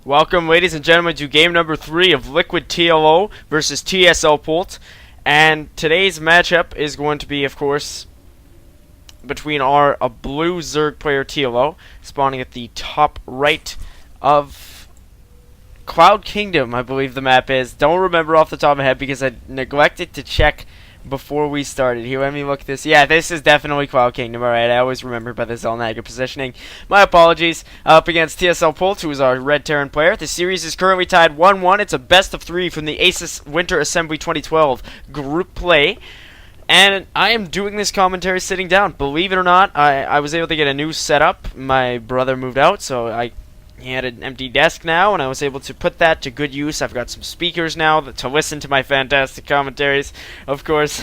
Welcome, ladies and gentlemen, to game number 3 of LiquidTLO versus TSLPolt. And today's matchup is going to be, of course, between a blue Zerg player TLO, spawning at the top right of Cloud Kingdom, I believe the map is. Don't remember off the top of my head because I neglected to check before we started. Here, let me look at this. Yeah, this is definitely Cloud Kingdom. Alright, I always remember by the Zelnaga positioning. My apologies. Up against TSLPolt, who is our Red Terran player. The series is currently tied 1-1. It's a best of 3 from the ACES Winter Assembly 2012 group play. And I am doing this commentary sitting down. Believe it or not, I was able to get a new setup. My brother moved out, so he had an empty desk now, and I was able to put that to good use. I've got some speakers now to listen to my fantastic commentaries, of course,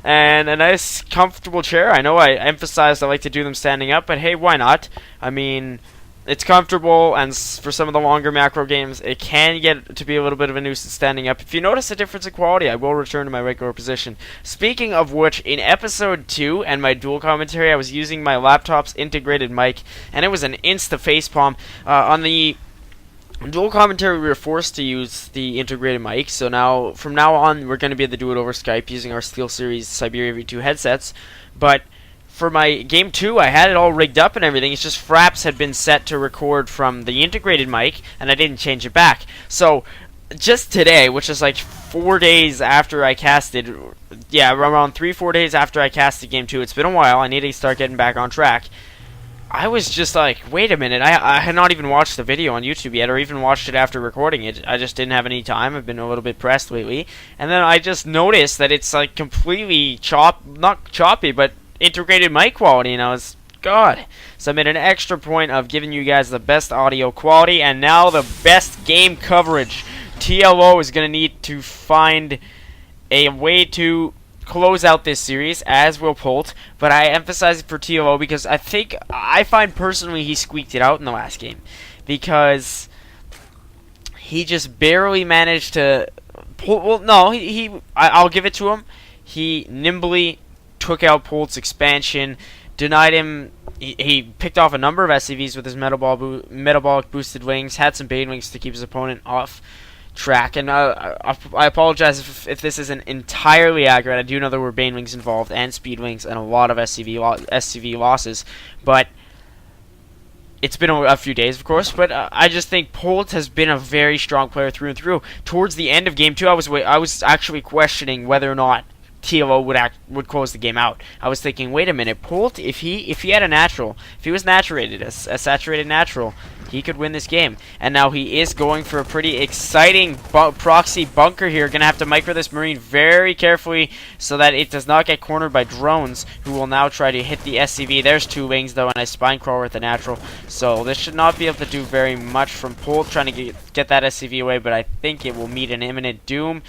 and a nice, comfortable chair. I know I emphasized I like to do them standing up, but hey, why not? I mean, it's comfortable, and for some of the longer macro games, it can get to be a little bit of a nuisance standing up. If you notice a difference in quality, I will return to my regular position. Speaking of which, in episode 2 and my dual commentary, I was using my laptop's integrated mic, and it was an insta-facepalm. On the dual commentary, we were forced to use the integrated mic, so now, from now on, we're going to be able to do it over Skype using our SteelSeries Siberia V2 headsets, but for my game 2, I had it all rigged up and everything. It's just Fraps had been set to record from the integrated mic, and I didn't change it back. So, just today, which is like 4 days after I casted, yeah, around 3-4 days after I casted game 2, it's been a while, I need to start getting back on track. I was just like, wait a minute, I had not even watched the video on YouTube yet, or even watched it after recording it. I just didn't have any time. I've been a little bit pressed lately. And then I just noticed that it's like completely not choppy, but integrated mic quality, and I was, God. So I made an extra point of giving you guys the best audio quality, and now the best game coverage. TLO is going to need to find a way to close out this series, as will Polt, but I emphasize it for TLO because I find personally he squeaked it out in the last game, because he just barely managed to well, no, I'll give it to him. He nimbly took out Polt's expansion, denied him. He picked off a number of SCVs with his metabolic boosted wings, had some bait wings to keep his opponent off track, and I apologize if this isn't entirely accurate. I do know there were bane wings involved, and speed wings, and a lot of SCV losses, but it's been a few days, of course, but I just think Polt has been a very strong player through and through. Towards the end of game 2, I was actually questioning whether or not TLO would close the game out. I was thinking, wait a minute, Polt, if he had a natural, if he was naturated, a saturated natural, he could win this game. And now he is going for a pretty exciting proxy bunker here. Gonna have to micro this Marine very carefully so that it does not get cornered by drones, who will now try to hit the SCV. There's 2 wings though, and a spine crawler with the natural. So this should not be able to do very much from Polt trying to get that SCV away, but I think it will meet an imminent doom.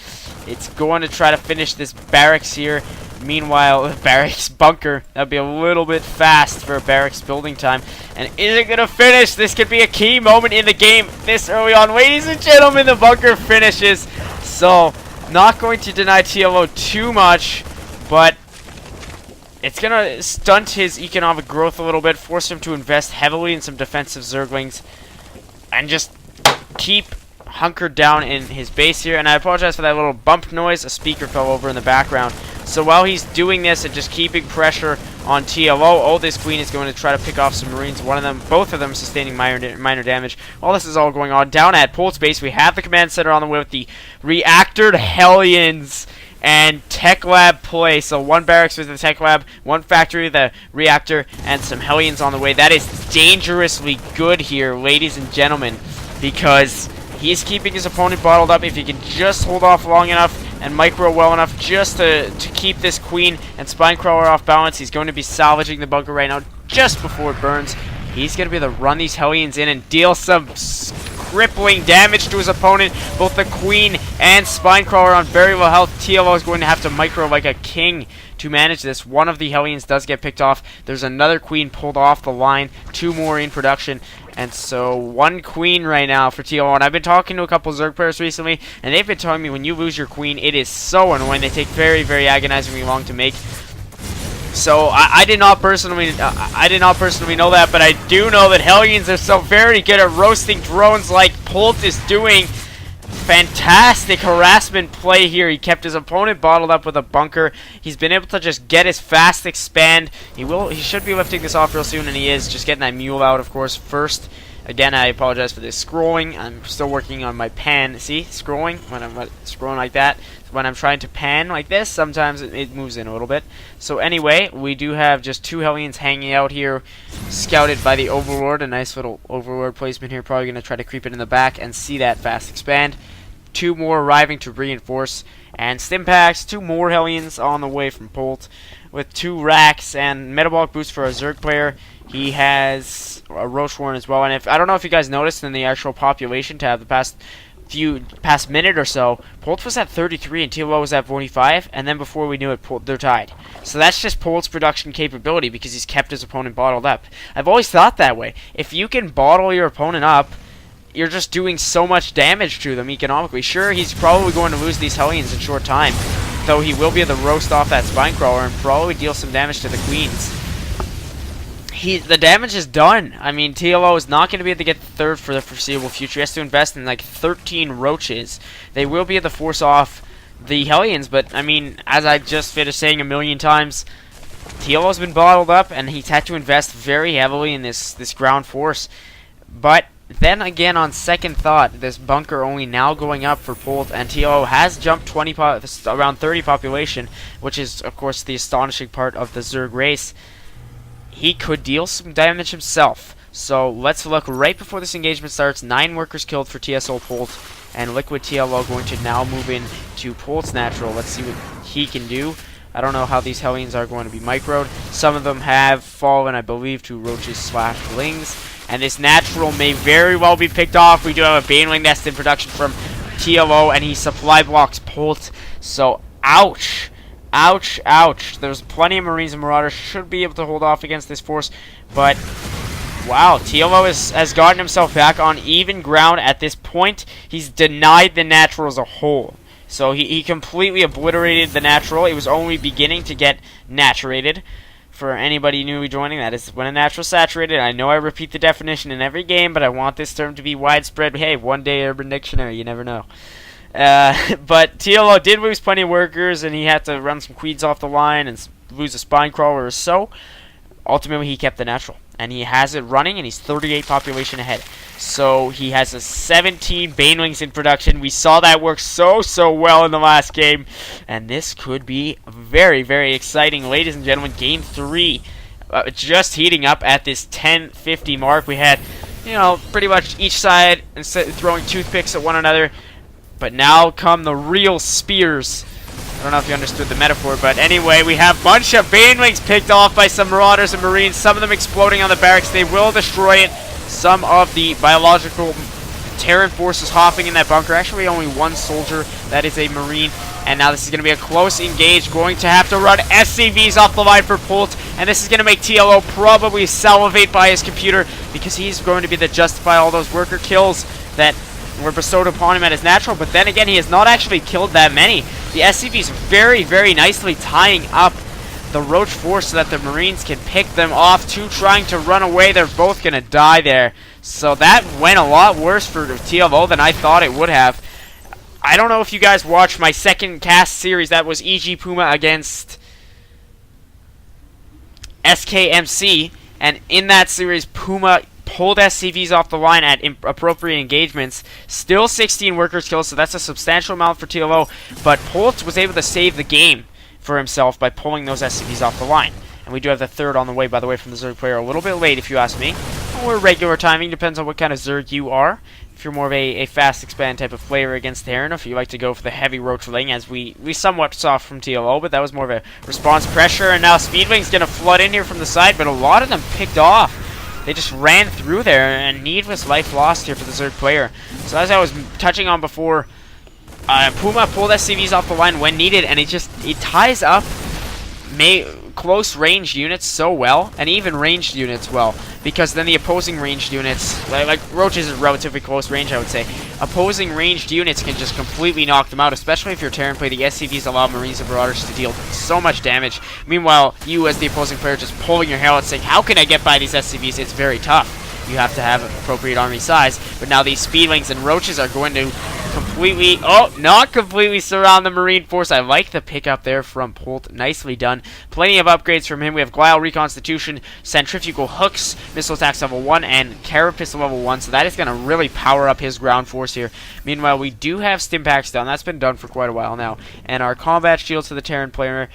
It's going to try to finish this barracks here. Meanwhile, barracks bunker, that'd be a little bit fast for a barracks building time. And is it going to finish? This could be a key moment in the game this early on. Ladies and gentlemen, the bunker finishes. So, not going to deny TLO too much, but it's going to stunt his economic growth a little bit, force him to invest heavily in some defensive Zerglings, and just keep hunkered down in his base here. And I apologize for that little bump noise. A speaker fell over in the background. So while he's doing this and just keeping pressure on TLO, this Queen is going to try to pick off some Marines. Both of them sustaining minor damage. While this is all going on, down at Polt's base, we have the command center on the way with the reactored Hellions and Tech Lab play. So 1 barracks with the Tech Lab, 1 factory with the reactor, and some Hellions on the way. That is dangerously good here, ladies and gentlemen, because he's keeping his opponent bottled up. If he can just hold off long enough and micro well enough just to keep this Queen and spine crawler off balance, he's going to be salvaging the bunker right now just before it burns. He's going to be able to run these Hellions in and deal some crippling damage to his opponent. Both the Queen and spine crawler on very low health. TLO is going to have to micro like a king to manage this. 1 of the Hellions does get picked off. There's another Queen pulled off the line. 2 more in production. And so 1 Queen right now for TLO. And I've been talking to a couple Zerg players recently, and they've been telling me when you lose your Queen, it is so annoying. They take very, very agonizingly long to make. So I did not personally know that, but I do know that Hellions are so very good at roasting drones like Polt is doing. Fantastic harassment play here. He kept his opponent bottled up with a bunker. He's been able to just get his fast expand. He should be lifting this off real soon, and he is. Just getting that mule out, of course, first. Again, I apologize for this scrolling. I'm still working on my pan. See, scrolling when I'm scrolling like that. When I'm trying to pan like this, sometimes it moves in a little bit. So anyway, we do have just 2 Hellions hanging out here, scouted by the Overlord. A nice little Overlord placement here. Probably going to try to creep it in the back and see that fast expand. 2 more arriving to reinforce. And Stimpaks, 2 more Hellions on the way from Polt. With 2 racks and metabolic boost for a Zerg player. He has a Roach Warren as well. And I don't know if you guys noticed in the actual population tab the past minute or so, Polt was at 33 and TLO was at 45, and then before we knew it, they're tied. So that's just Polt's production capability because he's kept his opponent bottled up. I've always thought that way. If you can bottle your opponent up, you're just doing so much damage to them economically. Sure, he's probably going to lose these Hellions in short time, though he will be able to roast off that Spinecrawler and probably deal some damage to the Queens. The damage is done. I mean, TLO is not going to be able to get third for the foreseeable future. He has to invest in like 13 roaches. They will be able to force off the Hellions, but I mean, as I just finished saying a million times, TLO's been bottled up, and he's had to invest very heavily in this ground force. But then again, on second thought, this bunker only now going up for Polt, and TLO has jumped around 30 population, which is, of course, the astonishing part of the Zerg race. He could deal some damage himself. So let's look right before this engagement starts. 9 workers killed for TSLPolt, and LiquidTLO going to now move in to Polt's natural. Let's see what he can do. I don't know how these Hellions are going to be microed. Some of them have fallen, I believe, to roaches / lings. And this natural may very well be picked off. We do have a Baneling nest in production from TLO, and he supply blocks Polt. So, ouch. Ouch, ouch. There's plenty of Marines and Marauders. Should be able to hold off against this force. But, wow, TLO has gotten himself back on even ground at this point. He's denied the natural as a whole. So he completely obliterated the natural. It was only beginning to get naturated. For anybody newly joining, that is when a natural is saturated. I know I repeat the definition in every game, but I want this term to be widespread. Hey, one day Urban Dictionary, you never know. But TLO did lose plenty of workers, and he had to run some Queens off the line and lose a Spinecrawler or so. Ultimately, he kept the natural, and he has it running, and he's 38 population ahead. So he has a 17 Banelings in production. We saw that work so well in the last game, and this could be very, very exciting. Ladies and gentlemen, Game 3 just heating up at this 10:50 mark. We had, pretty much each side throwing toothpicks at one another. But now come the real spears. I don't know if you understood the metaphor, but anyway, we have a bunch of Banelings picked off by some Marauders and Marines, some of them exploding on the barracks. They will destroy it. Some of the biological Terran forces hopping in that bunker. Actually, only 1 soldier. That is a Marine. And now this is going to be a close engage. Going to have to run SCVs off the line for Polt. And this is going to make TLO probably salivate by his computer, because he's going to be the justify all those worker kills that were bestowed upon him at his natural. But then again, he has not actually killed that many. The SCVs very, very nicely tying up the Roach force so that the Marines can pick them off. 2 trying to run away. They're both going to die there. So that went a lot worse for TLO than I thought it would have. I don't know if you guys watched my second cast series. That was EG Puma against SKMC. And in that series, Puma pulled SCVs off the line at appropriate engagements. Still 16 workers killed, so that's a substantial amount for TLO. But Polt was able to save the game for himself by pulling those SCVs off the line. And we do have the third on the way, by the way, from the Zerg player. A little bit late, if you ask me. Or regular timing, depends on what kind of Zerg you are. If you're more of a fast expand type of player against Terran, or if you like to go for the heavy Roachling, as we somewhat saw from TLO, but that was more of a response pressure. And now Speedwing's going to flood in here from the side, but a lot of them picked off. They just ran through there, and needless life lost here for the Zerg player. So as I was touching on before, Puma pulled SCVs off the line when needed, and it ties up close range units so well, and even ranged units well, because then the opposing ranged units, like Roaches is relatively close range, I would say. Opposing ranged units can just completely knock them out, especially if you're Terran play. The SCVs allow Marines and Marauders to deal so much damage. Meanwhile, you as the opposing player just pulling your hair out saying, how can I get by these SCVs? It's very tough. You have to have appropriate army size, but now these Speedlings and Roaches are going to completely, not completely surround the Marine force. I like the pickup there from Polt. Nicely done. Plenty of upgrades from him. We have Glial Reconstitution, Centrifugal Hooks, Missile Attacks level 1, and Carapace level 1, so that is going to really power up his ground force here. Meanwhile, we do have Stimpaks down. That's been done for quite a while now. And our Combat Shields to the Terran player,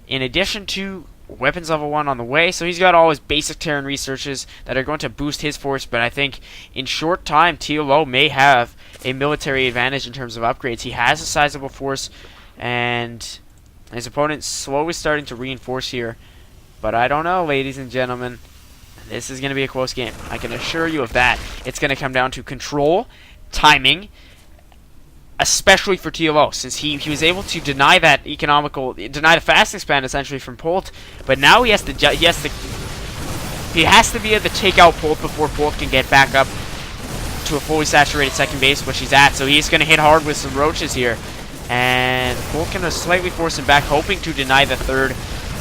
in addition to Weapons level 1 on the way, so he's got all his basic Terran researches that are going to boost his force, but I think in short time, TLO may have a military advantage in terms of upgrades. He has a sizable force, and his opponent's slowly starting to reinforce here, but I don't know, ladies and gentlemen. This is going to be a close game. I can assure you of that. It's going to come down to control, timing, especially for TLO, since he was able to deny the fast expand essentially from Polt, but now he has to be able to take out Polt before Polt can get back up to a fully saturated second base, which he's at. So he's going to hit hard with some Roaches here, and Polt can slightly force him back, hoping to deny the third.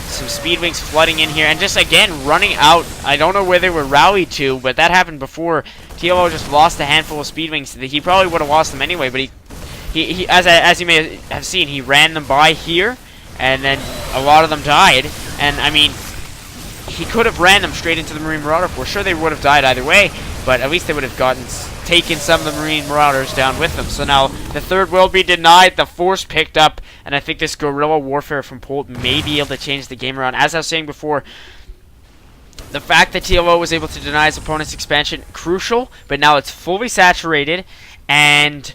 Some Speedwings flooding in here, and just again running out. I don't know where they were rallied to, but that happened before. TLO just lost a handful of Speedwings. He probably would have lost them anyway, but he as you may have seen, he ran them by here, and then a lot of them died. And I mean, he could have ran them straight into the Marine Marauder force. Sure, they would have died either way, but at least they would have taken some of the Marine Marauders down with them. So now the third will be denied. The force picked up, and I think this guerrilla warfare from Polt may be able to change the game around. As I was saying before, the fact that TLO was able to deny his opponent's expansion, crucial, but now it's fully saturated, and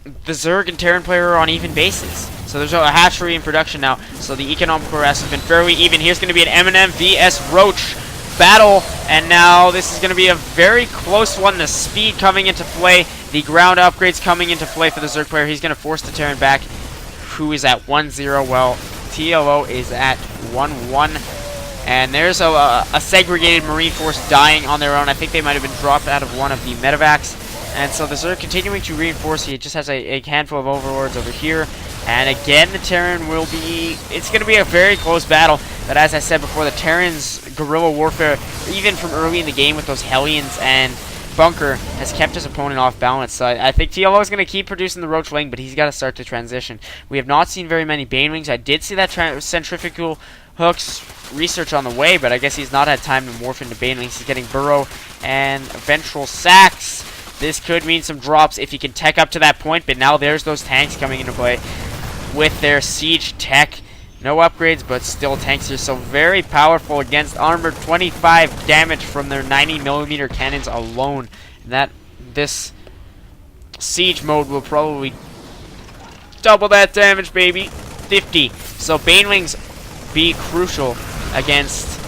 the Zerg and Terran player are on even bases. So there's a hatchery in production now. So the economical rest has been fairly even. Here's going to be an M&M vs Roach battle. And now this is going to be a very close one. The speed coming into play. The ground upgrades coming into play for the Zerg player. He's going to force the Terran back, who is at 1-0. Well, TLO is at 1-1. And there's a segregated Marine force dying on their own. I think they might have been dropped out of one of the medevacs. And so the Zerg continuing to reinforce. He just has a handful of Overlords over here. And again, the Terran will be... It's going to be a very close battle. But as I said before, the Terran's guerrilla warfare, even from early in the game with those Hellions and Bunker, has kept his opponent off balance. So I think TLO is going to keep producing the Roach Wing, but he's got to start to transition. We have not seen very many Banelings. I did see that Centrifugal Hooks research on the way, but I guess he's not had time to morph into Banelings. He's getting Burrow and Ventral Sacks. This could mean some drops if he can tech up to that point, but now there's those tanks coming into play with their siege tech. No upgrades, but still tanks here, so very powerful against armored. 25 damage from their 90mm cannons alone. And this siege mode will probably double that damage, baby. 50. So Banelings be crucial against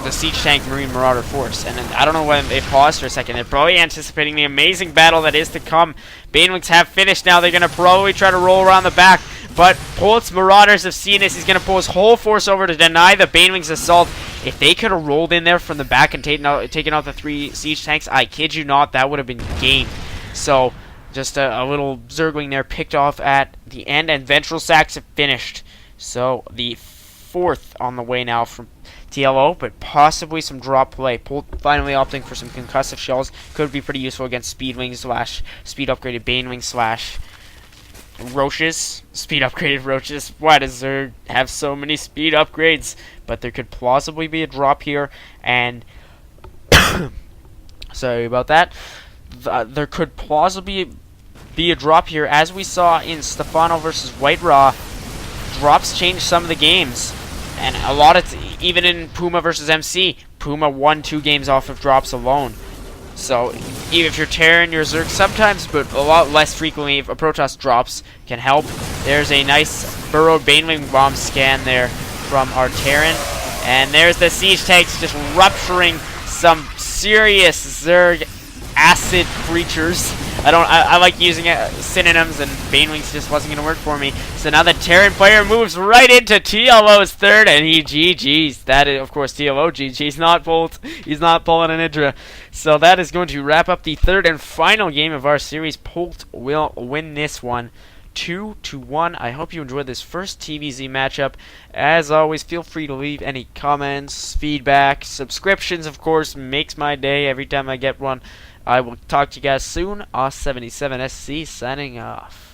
the siege tank Marine Marauder force. And I don't know when they paused for a second. They're probably anticipating the amazing battle that is to come. Banelings have finished now. They're going to probably try to roll around the back, but Polt's Marauders have seen this. He's going to pull his whole force over to deny the Banelings assault. If they could have rolled in there from the back and taken out the 3 siege tanks, I kid you not, that would have been game. So just a little Zergling there picked off at the end, and Ventral Sacks have finished. So the 4th on the way now from TLO, but possibly some drop play. Polt finally opting for some concussive shells. Could be pretty useful against Speedwings / speed upgraded Banelings / Roaches. Speed upgraded Roaches. Why does Zerg have so many speed upgrades? But there could plausibly be a drop here, and sorry about that. There could plausibly be a drop here, as we saw in Stefano versus White Raw. Drops change some of the games. And a lot of, even in Puma versus MC, Puma won 2 games off of drops alone. So, even if you're Terran, you're Zerg sometimes, but a lot less frequently, if a Protoss drops can help. There's a nice burrowed Baneling bomb scan there from our Terran. And there's the siege tanks just rupturing some serious Zerg acid creatures. I like using synonyms, and Banewings just wasn't gonna work for me. So now the Terran player moves right into TLO's third, and he GG's. That is, of course, TLO GG's, not Bolt. He's not pulling an Idra. So that is going to wrap up the third and final game of our series. Polt will win this one 2-1. I hope you enjoyed this first TVZ matchup. As always, feel free to leave any comments, feedback, subscriptions, of course, makes my day every time I get one. I will talk to you guys soon. Os77SC signing off.